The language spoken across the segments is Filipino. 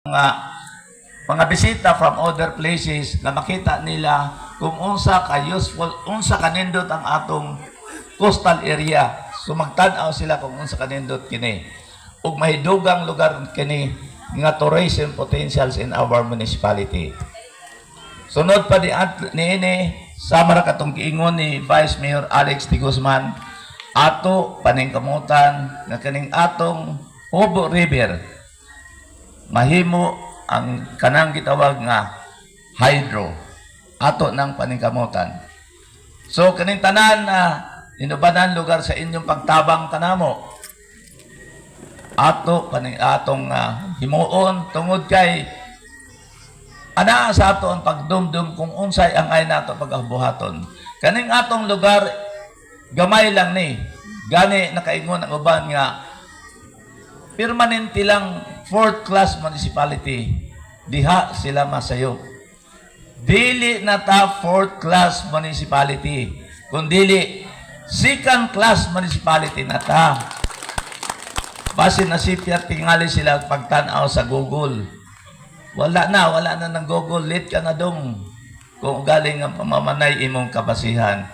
mga bisita from other places na makita nila kung unsa ka useful, unsa kanindot ang atong coastal area. So magtan-aw sila kung unsa kanindot kini. Ug mahidugang lugar kini nga tourism potentials in our municipality. Sunod pa niini sama ra katong giingon ni Vice Mayor Alex de Guzman ato paningkamutan nga kaning atong Obo River mahimo ang kanang gitawag nga hydro ato ng paningkamutan. So kaning tanan na inubanan lugar sa inyong pagtabang kanamo ato atong himuon tungod kay ana sa ato ang pagdumdum kung unsay ang ay nato pagabuhaton. Kaning atong lugar gamay lang ni gani nakaingon ang uban nga permanente lang fourth class municipality diha sila masayo. Dili na ta fourth class municipality kundili second class municipality na ta. Base na sipya tingali sila pagtan-aw sa Google. Wala na ng Google, late ka na dong kung galing ang pamamanay imong kabasihan.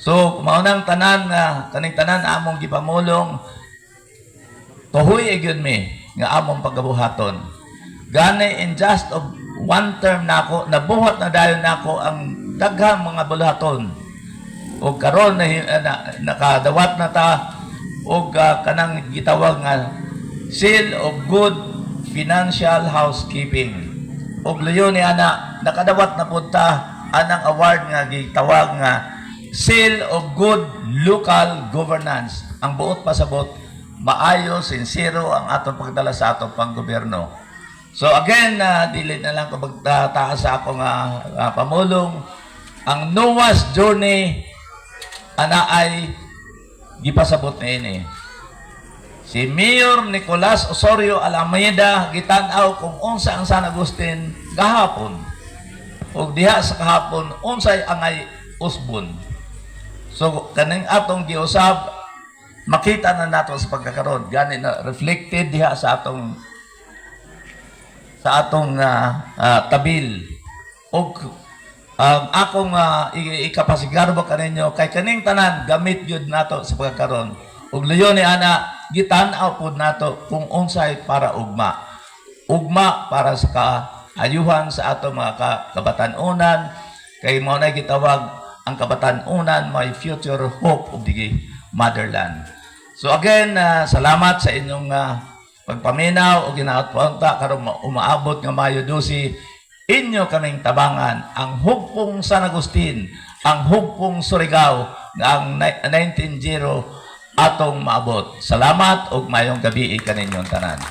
So, maunang tanan nga kaning tanan among gipamulong tuhoy gyud mi nga among pagabuhaton. Gani in just of one term nako nabuhat na dayon nako ang daghang mga buluhaton. O karon na nakadawat na ta og kanang gitawag nga seal of good financial housekeeping. Og luyo ni ana nakadawat na punta anang award nga gitawag nga seal of good local governance. Ang buot pasabot maayo, sincero ang atong pagdala sa atong panggobyerno. So again, dili na lang ko magtataas sa ako nga pamulong. Ang Noah's Journey ana ay gipasabot na ini. Si Mayor Nicolas Osorio Alameda gitan-aw kung unsa ang San Agustin gahapon. Ug diha sa kahapon unsay angay usbon. So kaning atong giusab makita na nato sa pagkakaroon gani na reflected diha sa atong tabil. Og akong ikapasigarbo kaninyo kay kaning tanan gamit gyud nato sa pagkakaroon. Ug luyo ni ana gitan-aw pud nato kung unsay para ugma. Ugma para sa kaayuhan sa ato mga kabatan-unan kay mao na gitawag ang kabatan-unan may future hope of the motherland. So again, salamat sa inyong pagpaminaw o ginaot punta karon umaabot nga Mayo 12 inyo kaming tabangan ang hugpong San Agustin, ang hugpong Surigao nga ang 19-0 atong maabot. Salamat ug mayong gabi kaninyong tanan.